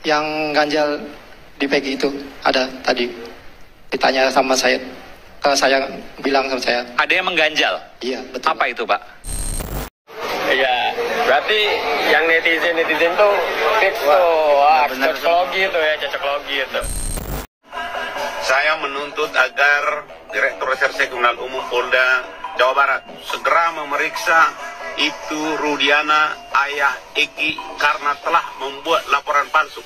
yang ganjal di Peggy itu ada tadi ditanya sama saya. Kalau saya bilang sama saya. Ada yang mengganjal? Iya, betul. Apa itu, Pak? Iya, berarti yang netizen tuh fix tuh, cocok logi itu ya, cocok logi itu. Saya menuntut agar Direktur Reserse Kriminal Umum Polda Jawa Barat segera memeriksa itu Rudiana ayah Eki karena telah membuat laporan palsu.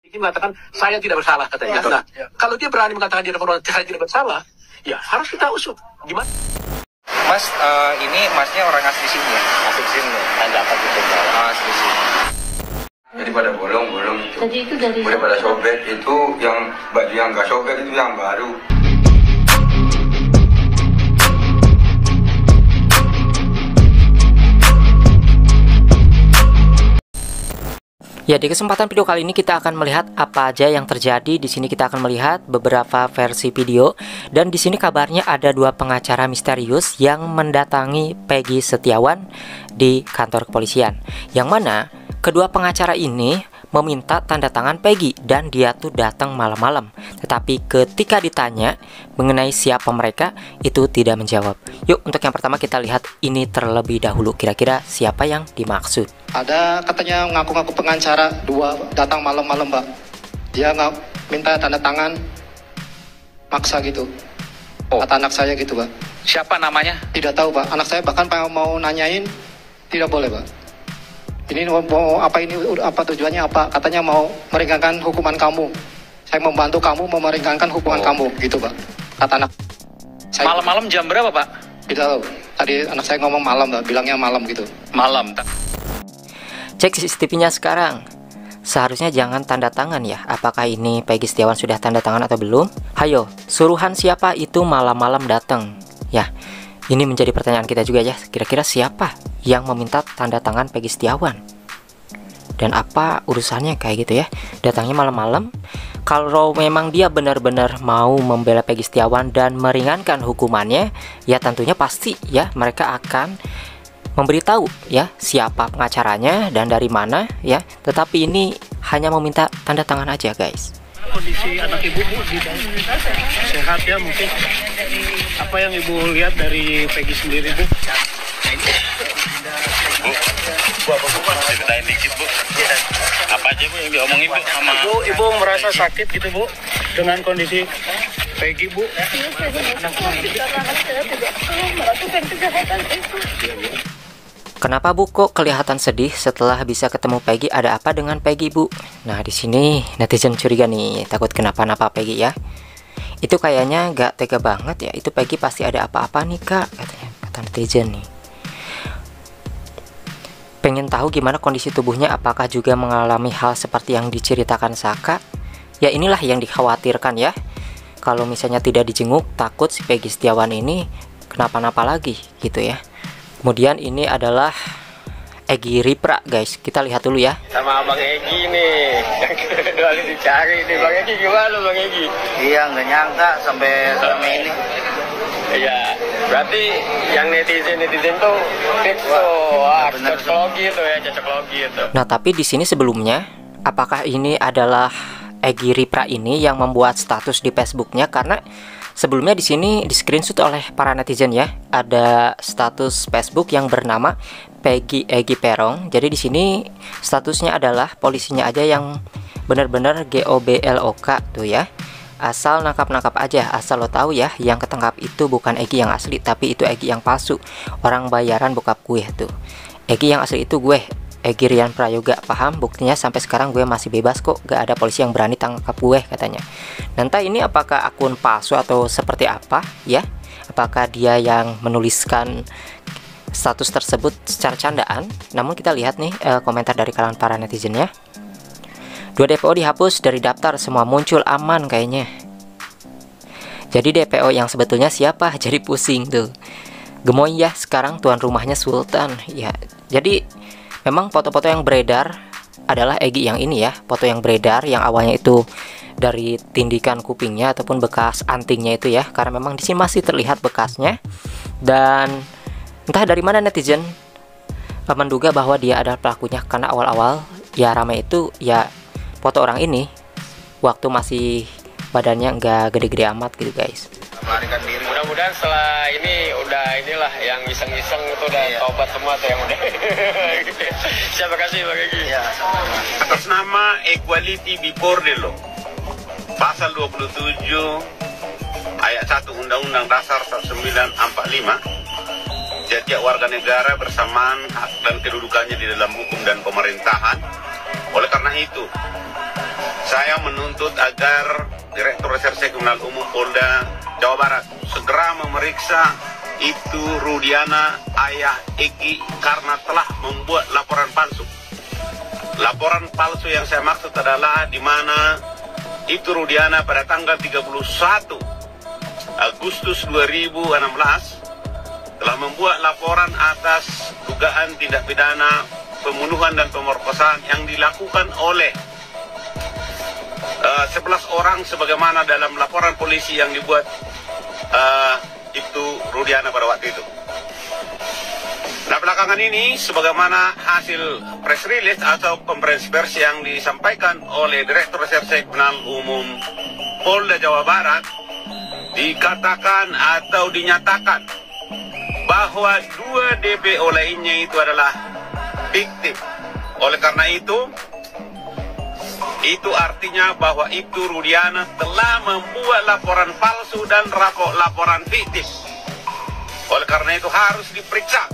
Eki mengatakan saya tidak bersalah katanya. Nah, kalau dia berani mengatakan dia saya tidak bersalah, ya harus kita usut. Gimana? Mas, ini masnya orang asli sini ya? Asli sini, ada apa gitu? Asli sini. Jadi pada bolong-bolong itu. Jadi itu dari udah pada sobek, itu yang baju yang nggak sobek itu yang baru. Ya, di kesempatan video kali ini kita akan melihat apa aja yang terjadi. Di sini kita akan melihat beberapa versi video, dan di sini kabarnya ada dua pengacara misterius yang mendatangi Peggy Setiawan di kantor kepolisian. Yang mana kedua pengacara ini meminta tanda tangan Peggy dan dia tuh datang malam-malam. Tetapi ketika ditanya mengenai siapa mereka, itu tidak menjawab. Yuk, untuk yang pertama kita lihat ini terlebih dahulu. Kira-kira siapa yang dimaksud? Ada katanya ngaku-ngaku pengacara dua datang malam-malam, Mbak. Dia minta tanda tangan maksa gitu. Kata anak saya gitu, Pak. Siapa namanya? Tidak tahu, Pak. Anak saya bahkan mau nanyain tidak boleh, Pak. Ini mau apa, ini apa tujuannya apa? Katanya mau meringankan hukuman kamu. Saya membantu kamu meringankan hukuman kamu gitu, Pak. Kata anak saya. Malam-malam jam berapa, Pak? Tidak tahu. Tadi anak saya ngomong malam, Pak. Bilangnya malam gitu. Malam. Cek CCTV-nya sekarang. Seharusnya jangan tanda tangan ya. Apakah ini Peggy Setiawan sudah tanda tangan atau belum? Hayo, suruhan siapa itu malam-malam datang? Ya, ini menjadi pertanyaan kita juga ya. Kira-kira siapa yang meminta tanda tangan Peggy Setiawan? Dan apa urusannya kayak gitu ya? Datangnya malam-malam. Kalau memang dia benar-benar mau membela Peggy Setiawan dan meringankan hukumannya, ya tentunya pasti ya mereka akan memberitahu ya siapa pengacaranya dan dari mana ya. Tetapi ini hanya meminta tanda tangan aja, guys. Kondisi anak ibu sehat ya, mungkin apa yang ibu lihat dari Peggy sendiri, Bu? Bu, ceritain dikit, Bu. Apa aja, Bu, yang diomongin, Bu, sama... Ibu merasa sakit gitu, Bu, dengan kondisi Peggy, Bu? Kenapa Bu kok kelihatan sedih setelah bisa ketemu Peggy? Ada apa dengan Peggy, Bu? Nah, di sini netizen curiga nih, takut kenapa-napa Peggy ya. Itu kayaknya gak tega banget ya. Itu Peggy pasti ada apa-apa nih, Kak, katanya, kata netizen nih. Pengen tahu gimana kondisi tubuhnya, apakah juga mengalami hal seperti yang diceritakan Saka? Ya inilah yang dikhawatirkan ya. Kalau misalnya tidak dijenguk, takut si Peggy Setiawan ini kenapa-napa lagi gitu ya. Kemudian ini adalah Egy Ripra, guys. Kita lihat dulu ya. Sama Abang Egy nih, yang kedua kali dicari nih. Bang Egy gimana, Bang Egy? Iya, nggak nyangka sampai ini. Iya, berarti yang netizen tuh fix tuh, cocok logi itu ya, cocok logi itu. Nah, tapi di sini sebelumnya, apakah ini adalah Egy Ripra ini yang membuat status di Facebooknya? Karena sebelumnya di sini di screenshot oleh para netizen ya, ada status Facebook yang bernama Peggy Egy Perong. Jadi di sini statusnya adalah polisinya aja yang benar-benar GOBLOK tuh ya. Asal nangkap-nangkap aja, asal lo tahu ya, yang ketangkap itu bukan Egy yang asli, tapi itu Egy yang palsu. Orang bayaran bokap gue tuh. Egy yang asli itu gue, Egy Rian Prayoga, paham? Buktinya sampai sekarang gue masih bebas kok, gak ada polisi yang berani tangkap gue katanya. Nanti ini apakah akun palsu atau seperti apa ya? Apakah dia yang menuliskan status tersebut secara candaan? Namun kita lihat nih komentar dari kalangan para netizen ya. 2 DPO dihapus dari daftar, semua muncul aman kayaknya. Jadi DPO yang sebetulnya siapa? Jadi pusing tuh. Gemoy ya sekarang tuan rumahnya Sultan ya. Jadi memang foto-foto yang beredar adalah Egy yang ini ya. Foto yang beredar yang awalnya itu dari tindikan kupingnya ataupun bekas antingnya itu ya. Karena memang di sini masih terlihat bekasnya. Dan entah dari mana netizen menduga bahwa dia adalah pelakunya, karena awal-awal ya ramai itu ya foto orang ini waktu masih badannya nggak gede-gede amat gitu guys. Melarikan diri. Mudah-mudahan setelah ini udah inilah yang iseng-iseng itu udah tobat semua tuh yang udah. Siapa kasih Bang Egi? Ya, atas nama Equality Before the Law, pasal 27 ayat 1 Undang-Undang Dasar 1945, setiap warga negara bersamaan hak dan kedudukannya di dalam hukum dan pemerintahan. Oleh karena itu, saya menuntut agar Direktur Reserse Kriminal Umum Polda Jawa Barat segera memeriksa itu Rudiana ayah Eki karena telah membuat laporan palsu. Laporan palsu yang saya maksud adalah di mana itu Rudiana pada tanggal 31 Agustus 2016 telah membuat laporan atas dugaan tindak pidana pembunuhan dan pemerkosaan yang dilakukan oleh 11 orang sebagaimana dalam laporan polisi yang dibuat itu Rudiana pada waktu itu. Nah, belakangan ini sebagaimana hasil press release atau konferensi pers yang disampaikan oleh Direktur Reserse Kriminal Umum Polda Jawa Barat, dikatakan atau dinyatakan bahwa 2 DPO lainnya itu adalah fiktif. Oleh karena itu artinya bahwa itu Rudiana telah membuat laporan palsu dan laporan fiktif. Oleh karena itu harus diperiksa.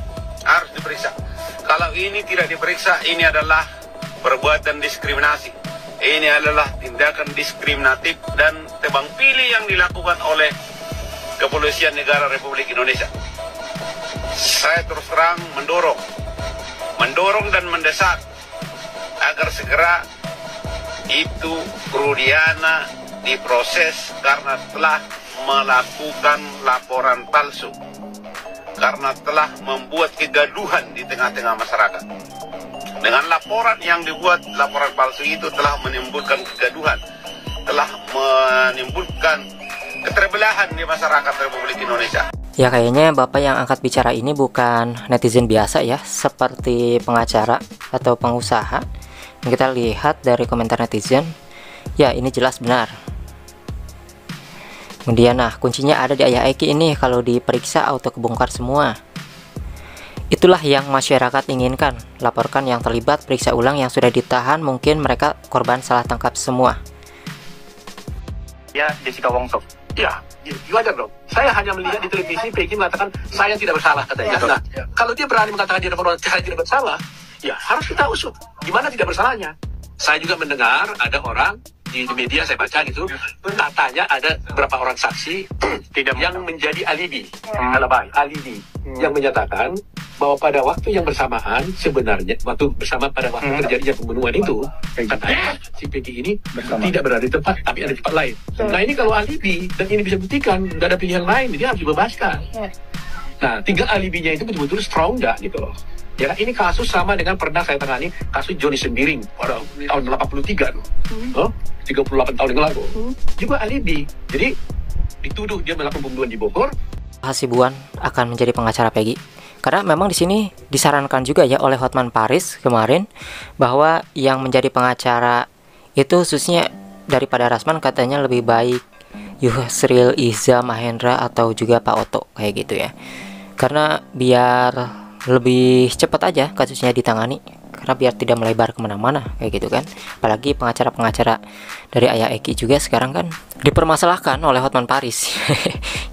Kalau ini tidak diperiksa, ini adalah perbuatan diskriminasi. Ini adalah tindakan diskriminatif dan tebang pilih yang dilakukan oleh Kepolisian Negara Republik Indonesia. Saya terus terang mendorong dan mendesak agar segera itu Rudiana diproses karena telah melakukan laporan palsu, karena telah membuat kegaduhan di tengah-tengah masyarakat. Dengan laporan yang dibuat, laporan palsu itu telah menimbulkan kegaduhan, telah menimbulkan keterbelahan di masyarakat Republik Indonesia. Ya, kayaknya Bapak yang angkat bicara ini bukan netizen biasa ya, seperti pengacara atau pengusaha. Kita lihat dari komentar netizen, ya ini jelas benar. Kemudian kuncinya ada di ayah Eki ini, kalau diperiksa auto kebongkar semua. Itulah yang masyarakat inginkan, laporkan yang terlibat, periksa ulang yang sudah ditahan, mungkin mereka korban salah tangkap semua. Ya, Jessica Wongso. Ya, wajar dong. Saya hanya melihat di televisi Peggy mengatakan saya tidak bersalah katanya. Nah, kalau dia berani mengatakan dia saya tidak bersalah, ya harus kita usut gimana tidak bersalahnya. Saya juga mendengar ada orang di media, saya baca gitu, katanya ada beberapa orang saksi yang menjadi alibi, yang menyatakan bahwa pada waktu yang bersamaan sebenarnya pada waktu terjadinya pembunuhan itu, katanya si Peggy ini tidak berada di tempat tapi ada di tempat lain. Nah, ini kalau alibi dan ini bisa buktikan, nggak ada pilihan lain, dia harus dibebaskan. Nah, tinggal alibinya itu betul-betul strong nggak gitu loh. Ya, ini kasus sama dengan pernah saya tangani kasus Johnny Sembiring pada tahun 83 tuh. 38 tahun yang lalu. Juga alibi. Jadi dituduh dia melakukan pembunuhan di Bogor. Hasibuan akan menjadi pengacara Peggy. Karena memang di sini disarankan juga ya oleh Hotman Paris kemarin bahwa yang menjadi pengacara itu khususnya daripada Rasman katanya lebih baik Yusril Iza Mahendra atau juga Pak Oto kayak gitu ya. Karena biar lebih cepat aja kasusnya ditangani, karena biar tidak melebar kemana-mana kayak gitu kan. Apalagi pengacara-pengacara dari ayah Eki juga sekarang kan dipermasalahkan oleh Hotman Paris.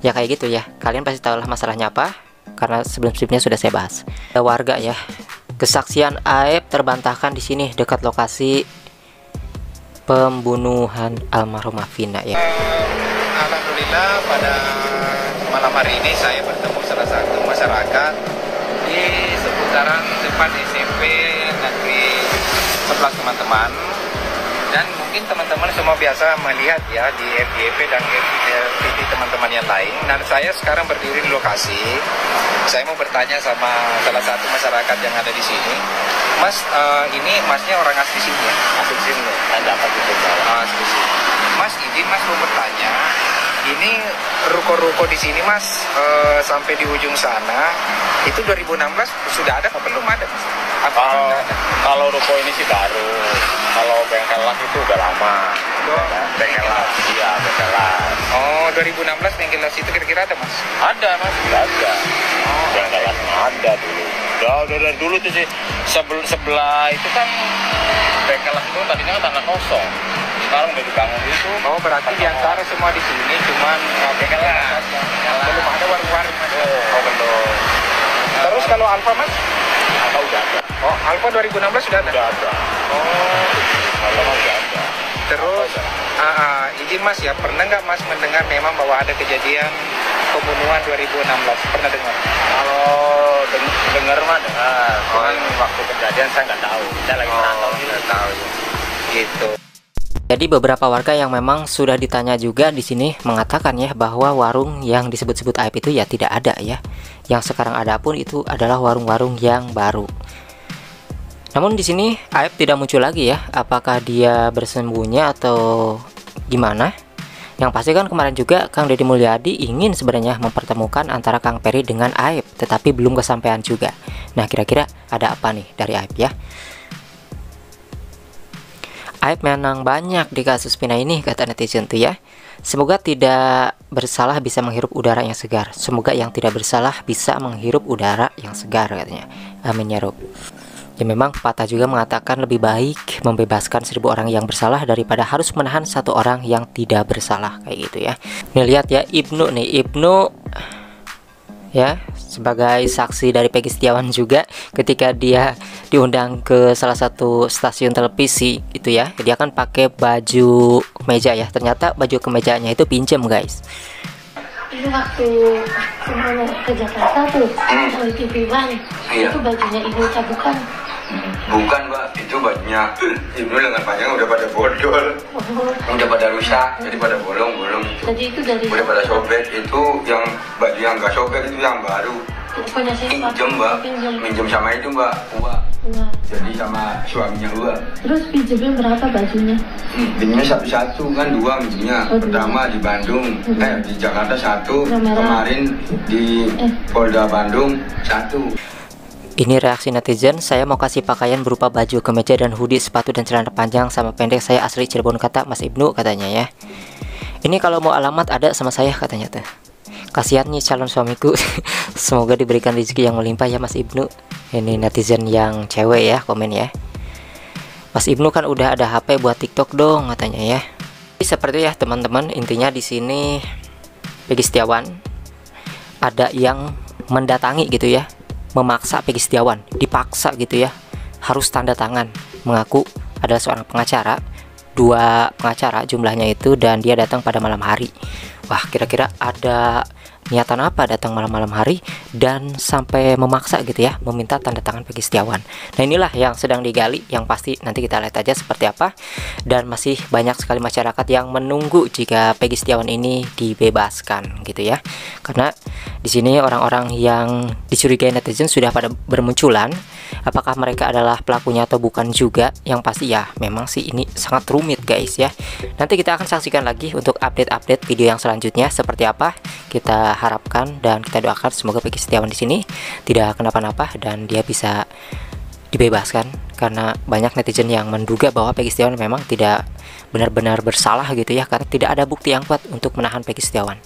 Ya kayak gitu ya, kalian pasti tahu lah masalahnya apa, karena sebelum-sebelumnya sudah saya bahas. Ada warga ya, kesaksian aib terbantahkan di sini dekat lokasi pembunuhan almarhumah Vina ya. Alhamdulillah pada malam hari ini saya bertemu salah satu masyarakat di seputaran depan SMP Negeri 11 teman-teman, dan mungkin teman-teman semua biasa melihat ya di FYP dan FYP teman-teman yang lain. Dan saya sekarang berdiri di lokasi. Saya mau bertanya sama salah satu masyarakat yang ada di sini, Mas, ini masnya orang asli sini ya? Asli sini, ada apa gitu? Asli sini. Mas, izin Mas mau bertanya. Ini ruko-ruko di sini Mas, sampai di ujung sana itu 2016 sudah ada apa belum ada Mas? Kalau ruko ini sih baru, kalau bengkel lah itu udah lama. Bengkelas, iya Bengkelas. Oh, 2016 Bengkelas itu kira-kira ada mas? Ada mas, ada. Bengkelas ada dulu. Udah dari dulu tuh sih. Sebelah itu kan Bengkelas itu tadinya kan tanah kosong. Sekarang udah dibangun itu. Oh, berarti di antara semua di sini cuman Bengkelas. Belum ada warung-warung mas? Oh belum. Terus kalau Alfa mas? Alfa udah ada. Oh, Alfa 2016 sudah ada? Udah ada. Oh, Alfa udah ada. terus izin mas ya, pernah nggak mas mendengar memang bahwa ada kejadian pembunuhan 2016? Pernah dengar? Kalau dengar mah dengar. Cuman waktu kejadian saya nggak tahu. Saya lagi merantau gitu. Nggak tahu ya. Gitu. Jadi beberapa warga yang memang sudah ditanya juga di sini mengatakan ya bahwa warung yang disebut-sebut aib itu ya tidak ada ya. Yang sekarang ada pun itu adalah warung-warung yang baru. Namun di sini aib tidak muncul lagi ya. Apakah dia bersembunyi atau gimana? Yang pasti kan kemarin juga Kang Deddy Mulyadi ingin sebenarnya mempertemukan antara Kang Peri dengan aib, tetapi belum kesampaian juga. Nah, kira-kira ada apa nih dari aib ya? Aib menang banyak di kasus Vina ini, kata netizen tuh ya. Semoga tidak bersalah bisa menghirup udara yang segar. Semoga yang tidak bersalah bisa menghirup udara yang segar, katanya. Amin ya Rob. Ya memang pepatah juga mengatakan lebih baik membebaskan 1000 orang yang bersalah daripada harus menahan 1 orang yang tidak bersalah, kayak gitu ya. Nih lihat ya Ibnu ya sebagai saksi dari Peggy Setiawan juga ketika dia diundang ke salah satu stasiun televisi itu ya, dia kan pakai baju kemeja ya, ternyata baju kemejanya itu pinjam guys. Itu waktu kemana ke Jakarta tuh di TV One, itu bajunya Ibu Cabukan. Bukan mbak, itu bajunya Ibnu lengan panjang udah pada bodol, udah pada rusak, jadi pada bolong-bolong itu. Jadi itu dari udah pada sobek, itu yang baju yang gak sobek itu yang baru. punya siapa? Pinjem mbak, minjem sama itu mbak, Uwa. Jadi sama suaminya Uwa. Terus pinjemnya berapa bajunya? Pinjemnya satu-satu kan, 2 minjemnya. Pertama di Bandung, di Jakarta 1, kemarin di Polda Bandung 1. Ini reaksi netizen, saya mau kasih pakaian berupa baju kemeja dan hoodie, sepatu dan celana panjang sama pendek, saya asli Cirebon, kata Mas Ibnu, katanya ya. Ini kalau mau alamat ada sama saya, katanya tuh. Kasihan nih calon suamiku. Semoga diberikan rezeki yang melimpah ya Mas Ibnu. Ini netizen yang cewek ya, komen ya. Mas Ibnu kan udah ada HP buat TikTok dong, katanya ya. Seperti ya teman-teman, intinya di sini Peggy Setiawan ada yang mendatangi gitu ya, memaksa Peggy Setiawan, dipaksa gitu ya, harus tanda tangan, mengaku adalah seorang pengacara, 2 pengacara jumlahnya itu, dan dia datang pada malam hari. Wah, kira-kira ada niatan apa datang malam-malam hari dan sampai memaksa gitu ya, meminta tanda tangan Peggy Setiawan. Nah inilah yang sedang digali, yang pasti nanti kita lihat aja seperti apa. Dan masih banyak sekali masyarakat yang menunggu jika Peggy Setiawan ini dibebaskan gitu ya. Karena di sini orang-orang yang dicurigai netizen sudah pada bermunculan. Apakah mereka adalah pelakunya atau bukan juga? Yang pasti ya memang sih ini sangat rumit guys ya. Nanti kita akan saksikan lagi untuk update-update video yang selanjutnya seperti apa. Kita harapkan dan kita doakan semoga Peggy Setiawan di sini tidak kenapa-napa dan dia bisa dibebaskan, karena banyak netizen yang menduga bahwa Peggy Setiawan memang tidak benar-benar bersalah gitu ya, karena tidak ada bukti yang kuat untuk menahan Peggy Setiawan.